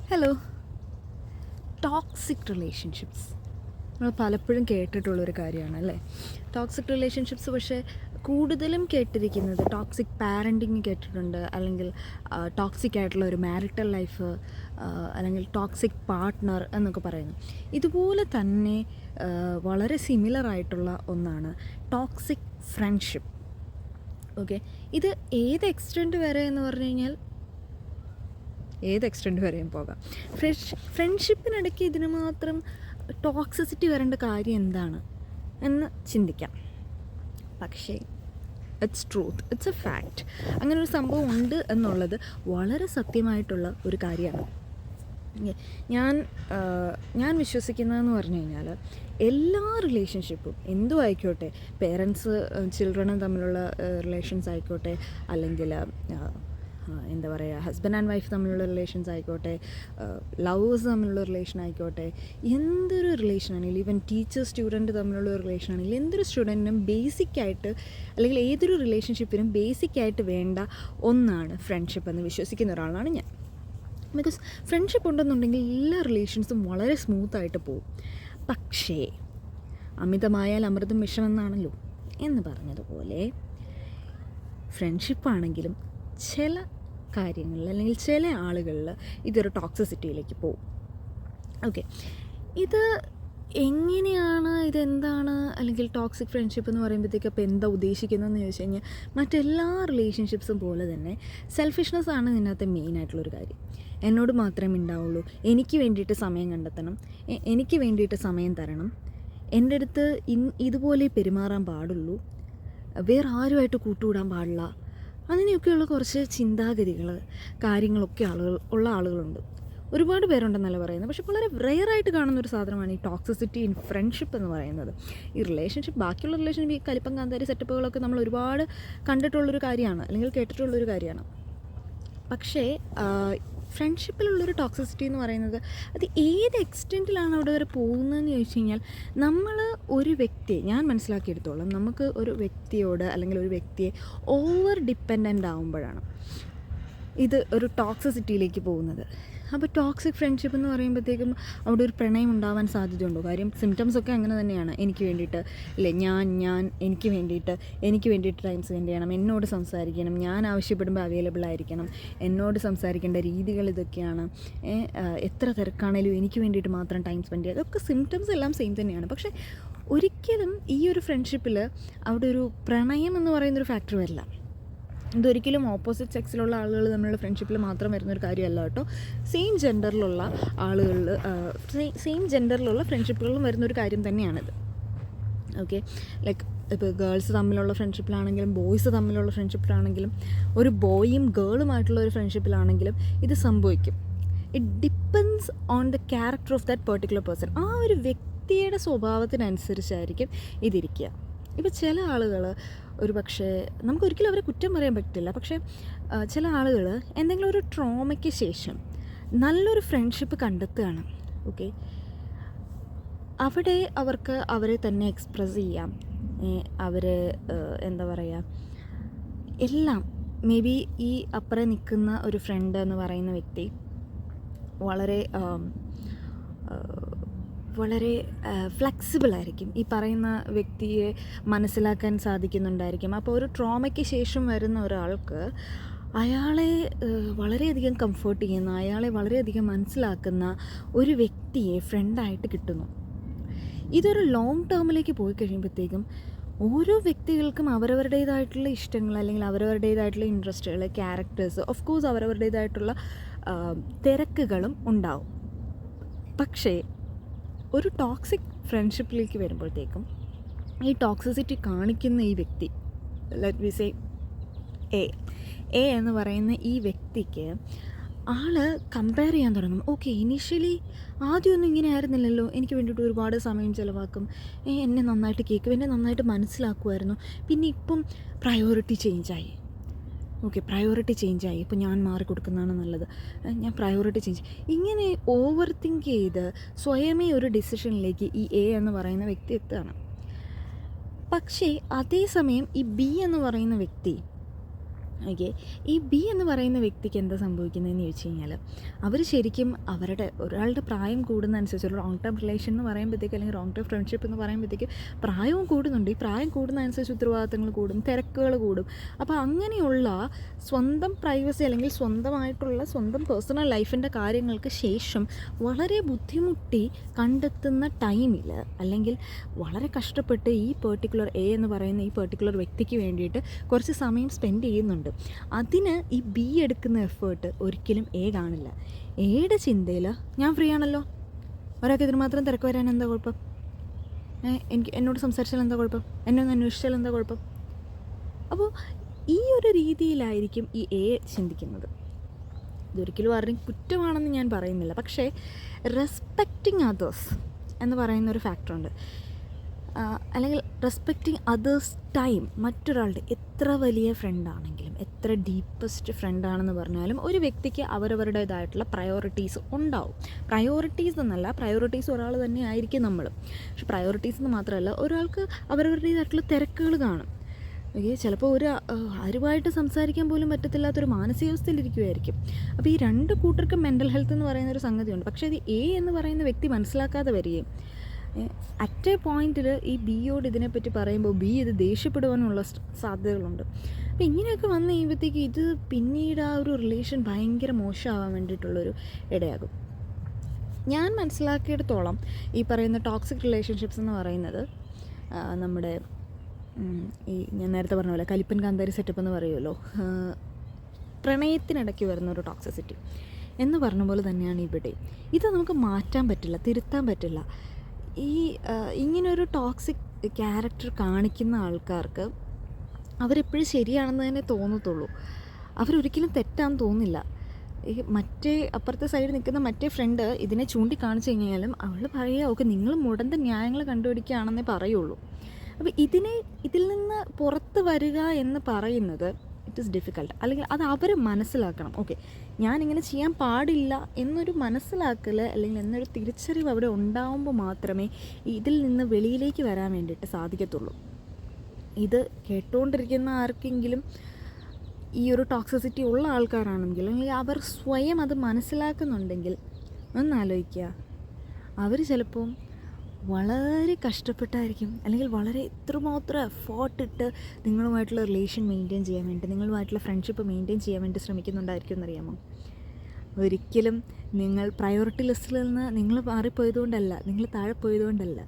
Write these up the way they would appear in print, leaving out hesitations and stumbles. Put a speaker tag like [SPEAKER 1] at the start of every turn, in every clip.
[SPEAKER 1] Hello. Toxic relationships നമ്മൾ പലപ്പോഴും കേട്ടിട്ടുള്ളൊരു കാര്യമാണ് അല്ലേ? ടോക്സിക് റിലേഷൻഷിപ്സ് പക്ഷേ കൂടുതലും കേട്ടിരിക്കുന്നത് ടോക്സിക് പാരൻറ്റിങ് കേട്ടിട്ടുണ്ട്, അല്ലെങ്കിൽ ടോക്സിക് ആയിട്ടുള്ള ഒരു മാരിറ്റൽ ലൈഫ്, അല്ലെങ്കിൽ ടോക്സിക് പാർട്ട്ണർ എന്നൊക്കെ പറയുന്നു. ഇതുപോലെ തന്നെ വളരെ സിമിലർ ആയിട്ടുള്ള ഒന്നാണ് ടോക്സിക് ഫ്രണ്ട്ഷിപ്പ്. ഓക്കെ, ഇത് ഏത് എക്സ്റ്റെൻറ്റ് വരെ എന്ന് പറഞ്ഞു കഴിഞ്ഞാൽ ഏത് എക്സ്റ്റെൻറ്റ് വരെയും പോകാം. ഫ്രണ്ട്ഷിപ്പിനിടയ്ക്ക് ഇതിന് മാത്രം ടോക്സിസിറ്റി വരേണ്ട കാര്യം എന്താണ് എന്ന് ചിന്തിക്കാം. പക്ഷേ it's truth, it's A fact. അങ്ങനെ ഒരു സംഭവം ഉണ്ട് എന്നുള്ളത് വളരെ സത്യമായിട്ടുള്ള ഒരു കാര്യമാണ്. ഞാൻ വിശ്വസിക്കുന്നതെന്ന് പറഞ്ഞു കഴിഞ്ഞാൽ എല്ലാ റിലേഷൻഷിപ്പും എന്തും ആയിക്കോട്ടെ, പേരൻസ് ചിൽഡ്രനും തമ്മിലുള്ള റിലേഷൻസ് ആയിക്കോട്ടെ, അല്ലെങ്കിൽ എന്താ പറയുക, ഹസ്ബൻഡ് ആൻഡ് വൈഫ് തമ്മിലുള്ള റിലേഷൻസ് ആയിക്കോട്ടെ, ലവേഴ്സ് തമ്മിലുള്ള റിലേഷൻ ആയിക്കോട്ടെ, എന്തൊരു റിലേഷനാണെങ്കിലും, ഈവൻ ടീച്ചർ സ്റ്റുഡൻറ്റ് തമ്മിലുള്ള റിലേഷൻ ആണെങ്കിലും, എന്തൊരു സ്റ്റുഡൻറ്റിനും ബേസിക്കായിട്ട്, അല്ലെങ്കിൽ ഏതൊരു റിലേഷൻഷിപ്പിനും ബേസിക്കായിട്ട് വേണ്ട ഒന്നാണ് ഫ്രണ്ട്ഷിപ്പ് എന്ന് വിശ്വസിക്കുന്ന ഒരാളാണ് ഞാൻ. ബിക്കോസ് ഫ്രണ്ട്ഷിപ്പ് ഉണ്ടെന്നുണ്ടെങ്കിൽ എല്ലാ റിലേഷൻസും വളരെ സ്മൂത്തായിട്ട് പോകും. പക്ഷേ അമിതമായാൽ അമൃതം വിഷമെന്നാണല്ലോ എന്ന് പറഞ്ഞതുപോലെ ഫ്രണ്ട്ഷിപ്പാണെങ്കിലും ചില കാര്യങ്ങളിൽ, അല്ലെങ്കിൽ ചില ആളുകളിൽ ഇതൊരു ടോക്സിസിറ്റിയിലേക്ക് പോകും. ഓക്കെ, ഇത് എങ്ങനെയാണ്, ഇതെന്താണ്, അല്ലെങ്കിൽ ടോക്സിക് ഫ്രണ്ട്ഷിപ്പ് എന്ന് പറയുമ്പോഴത്തേക്ക് അപ്പോൾ എന്താ ഉദ്ദേശിക്കുന്നതെന്ന് ചോദിച്ചു കഴിഞ്ഞാൽ, മറ്റെല്ലാ റിലേഷൻഷിപ്സും പോലെ തന്നെ സെൽഫിഷ്നെസ് ആണ് ഇതിനകത്ത് മെയിനായിട്ടുള്ളൊരു കാര്യം. എന്നോട് മാത്രമേ ഉണ്ടാവുള്ളൂ, എനിക്ക് വേണ്ടിയിട്ട് സമയം കണ്ടെത്തണം, എനിക്ക് വേണ്ടിയിട്ട് സമയം തരണം, എൻ്റെ അടുത്ത് ഇതുപോലെ പെരുമാറാൻ പാടുള്ളൂ, വേറെ ആരുമായിട്ട് കൂട്ടുകൂടാൻ പാടില്ല, അങ്ങനെയൊക്കെയുള്ള കുറച്ച് ചിന്താഗതികൾ, കാര്യങ്ങളൊക്കെ ഉള്ള ആളുകളുണ്ട്. ഒരുപാട് പേരുണ്ടെന്നല്ല പറയുന്നത്, പക്ഷേ വളരെ റെയറായിട്ട് കാണുന്നൊരു സാധനമാണ് ഈ ടോക്സിസിറ്റി ഇൻ ഫ്രണ്ട്ഷിപ്പ് എന്ന് പറയുന്നത്. ഈ റിലേഷൻഷിപ്പ്, ബാക്കിയുള്ള റിലേഷൻഷിപ്പ്, ഈ കലിപ്പം കാന്താരി സെറ്റപ്പുകളൊക്കെ നമ്മൾ ഒരുപാട് കണ്ടിട്ടുള്ളൊരു കാര്യമാണ്, അല്ലെങ്കിൽ കേട്ടിട്ടുള്ളൊരു കാര്യമാണ്. പക്ഷേ ഫ്രണ്ട്ഷിപ്പിലുള്ളൊരു ടോക്സിസിറ്റി എന്ന് പറയുന്നത് അത് ഏത് എക്സ്റ്റെൻറ്റിലാണ് അവിടെ വരെ പോകുന്നതെന്ന് ചോദിച്ചു കഴിഞ്ഞാൽ, നമ്മൾ ഒരു വ്യക്തിയെ, ഞാൻ മനസ്സിലാക്കിയെടുത്തോളം, നമുക്ക് ഒരു വ്യക്തിയോട് അല്ലെങ്കിൽ ഒരു വ്യക്തിയെ ഓവർ ഡിപ്പെൻഡൻ്റ് ആകുമ്പോഴാണ് ഇത് ഒരു ടോക്സിസിറ്റിയിലേക്ക് പോകുന്നത്. അപ്പോൾ ടോക്സിക് ഫ്രണ്ട്ഷിപ്പ് എന്ന് പറയുമ്പോഴത്തേക്കും അവിടെ ഒരു പ്രണയം ഉണ്ടാവാൻ സാധ്യതയുണ്ടോ? കാര്യം സിംറ്റംസ് ഒക്കെ അങ്ങനെ തന്നെയാണ്. എനിക്ക് വേണ്ടിയിട്ട് അല്ലേ, എനിക്ക് വേണ്ടിയിട്ട് ടൈം സ്പെൻഡ് ചെയ്യണം, എന്നോട് സംസാരിക്കണം, ഞാൻ ആവശ്യപ്പെടുമ്പോൾ അവൈലബിൾ ആയിരിക്കണം, എന്നോട് സംസാരിക്കേണ്ട രീതികൾ ഇതൊക്കെയാണ്, എത്ര തിരക്കാണേലും എനിക്ക് വേണ്ടിയിട്ട് മാത്രം ടൈം സ്പെൻഡ് ചെയ്യുക, അതൊക്കെ സിംറ്റംസ് എല്ലാം സെയിം തന്നെയാണ്. പക്ഷേ ഒരിക്കലും ഈ ഒരു ഫ്രണ്ട്ഷിപ്പിൽ അവിടെ ഒരു പ്രണയം എന്ന് പറയുന്നൊരു ഫാക്ടർ വരില്ല. ഇതൊരിക്കലും ഓപ്പോസിറ്റ് സെക്സിലുള്ള ആളുകൾ തമ്മിലുള്ള ഫ്രണ്ട്ഷിപ്പിൽ മാത്രം വരുന്നൊരു കാര്യമല്ല കേട്ടോ. സെയിം ജെൻഡറിലുള്ള ഫ്രണ്ട്ഷിപ്പുകളിലും വരുന്നൊരു കാര്യം തന്നെയാണിത്. ഓക്കെ, ലൈക്ക് ഇപ്പോൾ ഗേൾസ് തമ്മിലുള്ള ഫ്രണ്ട്ഷിപ്പിലാണെങ്കിലും, ബോയ്സ് തമ്മിലുള്ള ഫ്രണ്ട്ഷിപ്പിലാണെങ്കിലും, ഒരു ബോയും ഗേളുമായിട്ടുള്ള ഒരു ഫ്രണ്ട്ഷിപ്പിലാണെങ്കിലും ഇത് സംഭവിക്കും. It depends on the character of that particular person. ആ ഒരു വ്യക്തിയുടെ സ്വഭാവത്തിനനുസരിച്ചായിരിക്കും ഇതിരിക്കുക. ഇപ്പോൾ ചില ആളുകൾ ഒരു പക്ഷേ നമുക്കൊരിക്കലും അവരെ കുറ്റം പറയാൻ പറ്റില്ല, പക്ഷേ ചില ആളുകൾ എന്തെങ്കിലും ഒരു ട്രോമയ്ക്ക് ശേഷം നല്ലൊരു ഫ്രണ്ട്ഷിപ്പ് കണ്ടെത്തുകയാണ്. ഓക്കെ, അവിടെ അവർക്ക് അവരെ തന്നെ എക്സ്പ്രസ് ചെയ്യാം, അവർ എന്താ പറയുക, എല്ലാം. മേ ബി ഈ അപ്പുറം നിൽക്കുന്ന ഒരു ഫ്രണ്ട് എന്ന് പറയുന്ന വ്യക്തി വളരെ ഫ്ലെക്സിബിളായിരിക്കും, ഈ പറയുന്ന വ്യക്തിയെ മനസ്സിലാക്കാൻ സാധിക്കുന്നുണ്ടായിരിക്കും. അപ്പോൾ ഒരു ട്രോമയ്ക്ക് ശേഷം വരുന്ന ഒരാൾക്ക് അയാളെ വളരെയധികം കംഫേർട്ട് ചെയ്യുന്ന, അയാളെ വളരെയധികം മനസ്സിലാക്കുന്ന ഒരു വ്യക്തിയെ ഫ്രണ്ടായിട്ട് കിട്ടുന്നു. ഇതൊരു ലോങ് ടേമിലേക്ക് പോയി കഴിയുമ്പോഴത്തേക്കും ഓരോ വ്യക്തികൾക്കും അവരവരുടേതായിട്ടുള്ള ഇഷ്ടങ്ങൾ, അല്ലെങ്കിൽ അവരവരുടേതായിട്ടുള്ള ഇൻട്രസ്റ്റുകൾ, ക്യാരക്ടേഴ്സ്, ഓഫ് കോഴ്സ് അവരവരുടേതായിട്ടുള്ള തിരക്കുകളും ഉണ്ടാവും. പക്ഷേ ഒരു ടോക്സിക് ഫ്രണ്ട്ഷിപ്പിലേക്ക് വരുമ്പോഴത്തേക്കും ഈ ടോക്സിസിറ്റി കാണിക്കുന്ന ഈ വ്യക്തി, ലെറ്റ് വി സേ എ എന്ന് പറയുന്ന ഈ വ്യക്തിക്ക് കമ്പയർ ചെയ്യാൻ തുടങ്ങും. ഓക്കെ, ഇനീഷ്യലി ആദ്യമൊന്നും ഇങ്ങനെ ആയിരുന്നില്ലല്ലോ, എനിക്ക് വേണ്ടിയിട്ട് ഒരുപാട് സമയം ചിലവാക്കും, എന്നെ നന്നായിട്ട് കേൾക്കും, എന്നെ നന്നായിട്ട് മനസ്സിലാക്കുമായിരുന്നു, പിന്നെ ഇപ്പം പ്രയോറിറ്റി ചേഞ്ചായി. ഇപ്പോൾ ഞാൻ മാറിക്കൊടുക്കുന്നതാണ് നല്ലത്, ഞാൻ പ്രയോറിറ്റി ചേഞ്ച്, ഇങ്ങനെ ഓവർ തിങ്ക് ചെയ്ത് സ്വയമേ ഒരു ഡിസിഷനിലേക്ക് ഈ എ എന്ന് പറയുന്ന വ്യക്തി എത്തുകയാണ്. പക്ഷേ അതേസമയം ഈ ബി എന്ന് പറയുന്ന വ്യക്തി ഓക്കെ. ഈ ബി എന്ന് പറയുന്ന വ്യക്തിക്ക് എന്താ സംഭവിക്കുന്നതെന്ന് ചോദിച്ചു കഴിഞ്ഞാൽ, അവർ ശരിക്കും അവരുടെ ഒരാളുടെ പ്രായം കൂടുന്നതനുസരിച്ച് ഒരു ലോങ് ടേം റിലേഷൻ എന്ന് പറയുമ്പോഴത്തേക്ക്, അല്ലെങ്കിൽ ലോങ് ടേം ഫ്രണ്ട്ഷിപ്പ് എന്ന് പറയുമ്പോഴത്തേക്ക് പ്രായവും കൂടുന്നുണ്ട്. ഈ പ്രായം കൂടുന്നതനുസരിച്ച് ഉത്തരവാദിത്തങ്ങൾ കൂടും, തിരക്കുകൾ കൂടും. അപ്പോൾ അങ്ങനെയുള്ള സ്വന്തം പ്രൈവസി അല്ലെങ്കിൽ സ്വന്തം പേഴ്സണൽ ലൈഫിൻ്റെ കാര്യങ്ങൾക്ക് ശേഷം വളരെ ബുദ്ധിമുട്ടി കണ്ടെത്തുന്ന ടൈമിൽ, അല്ലെങ്കിൽ വളരെ കഷ്ടപ്പെട്ട് ഈ പെർട്ടിക്കുലർ എ എന്ന് പറയുന്ന ഈ പെർട്ടിക്കുലർ വ്യക്തിക്ക് വേണ്ടിയിട്ട് കുറച്ച് സമയം സ്പെൻഡ് ചെയ്യുന്നുണ്ട്. അതിന് ഈ ബി എടുക്കുന്ന എഫേർട്ട് ഒരിക്കലും എ കാണില്ല. എയുടെ ചിന്തയിൽ ഞാൻ ഫ്രീ ആണല്ലോ, ഒരാൾക്ക് ഇതിന് മാത്രം തിരക്ക് വരാൻ എന്താ കുഴപ്പം, എന്നോട് സംസാരിച്ചാൽ എന്താ കുഴപ്പം, എന്നെ ഒന്ന് അന്വേഷിച്ചാൽ എന്താ കുഴപ്പം. അപ്പോൾ ഈ ഒരു രീതിയിലായിരിക്കും ഈ എ ചിന്തിക്കുന്നത്. ഇതൊരിക്കലും ആരുടെയും കുറ്റമാണെന്ന് ഞാൻ പറയുന്നില്ല, പക്ഷേ റെസ്പെക്റ്റിംഗ് അതേഴ്സ് എന്ന് പറയുന്നൊരു ഫാക്ടറുണ്ട്. അല്ലെങ്കിൽ റെസ്പെക്റ്റിംഗ് അതേഴ്സ് ടൈം. മറ്റൊരാളുടെ എത്ര വലിയ ഫ്രണ്ടാണെങ്കിലും, എത്ര ഡീപ്പസ്റ്റ് ഫ്രണ്ടാണെന്ന് പറഞ്ഞാലും ഒരു വ്യക്തിക്ക് അവരവരുടേതായിട്ടുള്ള പ്രയോറിറ്റീസ് ഉണ്ടാവും. പ്രയോറിറ്റീസ് എന്നല്ല, പ്രയോറിറ്റീസ് ഒരാൾ തന്നെ ആയിരിക്കും നമ്മൾ. പക്ഷെ പ്രയോറിറ്റീസ് എന്ന് മാത്രമല്ല, ഒരാൾക്ക് അവരവരുടേതായിട്ടുള്ള തിരക്കുകൾ കാണും. ഓക്കെ, ചിലപ്പോൾ ആരുമായിട്ട് സംസാരിക്കാൻ പോലും പറ്റത്തില്ലാത്തൊരു മാനസികാവസ്ഥയിലിരിക്കുമായിരിക്കും. അപ്പോൾ ഈ രണ്ട് കൂട്ടർക്കും മെൻ്റൽ ഹെൽത്ത് എന്ന് പറയുന്നൊരു സംഗതിയുണ്ട്. പക്ഷേ ഇത് എ എന്ന് പറയുന്ന വ്യക്തി മനസ്സിലാക്കാതെ വരികയും അറ്റ് എ പോയിന്റിൽ ഈ ബിയോട് ഇതിനെപ്പറ്റി പറയുമ്പോൾ ബി ഇത് ദേഷ്യപ്പെടുവാനുള്ള സാധ്യതകളുണ്ട്. അപ്പോൾ ഇങ്ങനെയൊക്കെ വന്നു കഴിയുമ്പോഴത്തേക്ക് ഇത് പിന്നീട് ആ ഒരു റിലേഷൻ ഭയങ്കര മോശമാവാൻ വേണ്ടിയിട്ടുള്ളൊരു ഇടയാകും. ഞാൻ മനസ്സിലാക്കിയിടത്തോളം ഈ പറയുന്ന ടോക്സിക് റിലേഷൻഷിപ്സ് എന്ന് പറയുന്നത് നമ്മുടെ ഈ ഞാൻ നേരത്തെ പറഞ്ഞ പോലെ കലിപ്പൻ കാന്താരി സെറ്റപ്പ് എന്ന് പറയുമല്ലോ, പ്രണയത്തിനിടയ്ക്ക് വരുന്ന ഒരു ടോക്സിസിറ്റി എന്ന് പറഞ്ഞ പോലെ തന്നെയാണ് ഇവിടെ. ഇത് നമുക്ക് മാറ്റാൻ പറ്റില്ല, തിരുത്താൻ പറ്റില്ല. ഈ ഇങ്ങനൊരു ടോക്സിക് ക്യാരക്ടർ കാണിക്കുന്ന ആൾക്കാർക്ക് അവരെപ്പോഴും ശരിയാണെന്ന് തന്നെ തോന്നത്തുള്ളൂ. അവരൊരിക്കലും തെറ്റാന്ന് തോന്നില്ല. ഈ അപ്പുറത്തെ സൈഡിൽ നിൽക്കുന്ന മറ്റേ ഫ്രണ്ട് ഇതിനെ ചൂണ്ടിക്കാണിച്ചു കഴിഞ്ഞാലും അവൾ പറയുക, ഓക്കെ നിങ്ങൾ മുടന്ത ന്യായങ്ങൾ കണ്ടുപിടിക്കുകയാണെന്നേ പറയുള്ളൂ. അപ്പോൾ ഇതിൽ നിന്ന് പുറത്ത് വരിക എന്ന് പറയുന്നത് ഇറ്റ് ഈസ് ഡിഫിക്കൾട്ട്. അല്ലെങ്കിൽ അത് അവർ മനസ്സിലാക്കണം. ഓക്കെ, ഞാനിങ്ങനെ ചെയ്യാൻ പാടില്ല എന്നൊരു മനസ്സിലാക്കൽ അല്ലെങ്കിൽ എന്നൊരു തിരിച്ചറിവ് അവിടെ ഉണ്ടാകുമ്പോൾ മാത്രമേ ഇതിൽ നിന്ന് വെളിയിലേക്ക് വരാൻ വേണ്ടിയിട്ട് സാധിക്കത്തുള്ളൂ. ഇത് കേട്ടുകൊണ്ടിരിക്കുന്ന ആർക്കെങ്കിലും ഈ ഒരു ടോക്സിസിറ്റി ഉള്ള ആൾക്കാരാണെങ്കിൽ, അല്ലെങ്കിൽ അവർ സ്വയം അത് മനസ്സിലാക്കുന്നുണ്ടെങ്കിൽ ഒന്നാലോചിക്കുക, അവർ ചിലപ്പം വളരെ കഷ്ടപ്പെട്ടായിരിക്കും, അല്ലെങ്കിൽ വളരെ എത്രമാത്രം എഫോർട്ടിട്ട് നിങ്ങളുമായിട്ടുള്ള റിലേഷൻ മെയിൻറ്റെയിൻ ചെയ്യാൻ വേണ്ടി, നിങ്ങളുമായിട്ടുള്ള ഫ്രണ്ട്ഷിപ്പ് മെയിൻറ്റെയിൻ ചെയ്യാൻ വേണ്ടി ശ്രമിക്കുന്നുണ്ടായിരിക്കും എന്നറിയാമോ. ഒരിക്കലും നിങ്ങൾ പ്രയോറിറ്റി ലിസ്റ്റിൽ നിന്ന് നിങ്ങൾ മാറിപ്പോയതുകൊണ്ടല്ല, നിങ്ങൾ താഴെ പോയതുകൊണ്ടല്ല,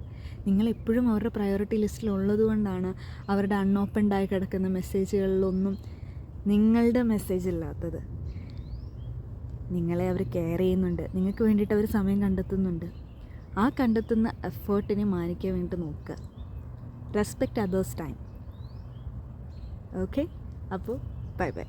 [SPEAKER 1] നിങ്ങളെപ്പോഴും അവരുടെ പ്രയോറിറ്റി ലിസ്റ്റിൽ ഉള്ളതുകൊണ്ടാണ് അവരുടെ അൺഓപ്പൺഡായി കിടക്കുന്ന മെസ്സേജുകളിലൊന്നും നിങ്ങളുടെ മെസ്സേജ് ഇല്ലാത്തത്. നിങ്ങളെ അവർ കെയർ ചെയ്യുന്നുണ്ട്, നിങ്ങൾക്ക് വേണ്ടിയിട്ട് അവർ സമയം കണ്ടെത്തുന്നുണ്ട്. ആ കണ്ടെത്തുന്ന എഫേർട്ടിനെ മാനിക്കാൻ വേണ്ടി നോക്കുക. Respect others time. ഓക്കെ, അപ്പോൾ ബൈ ബൈ.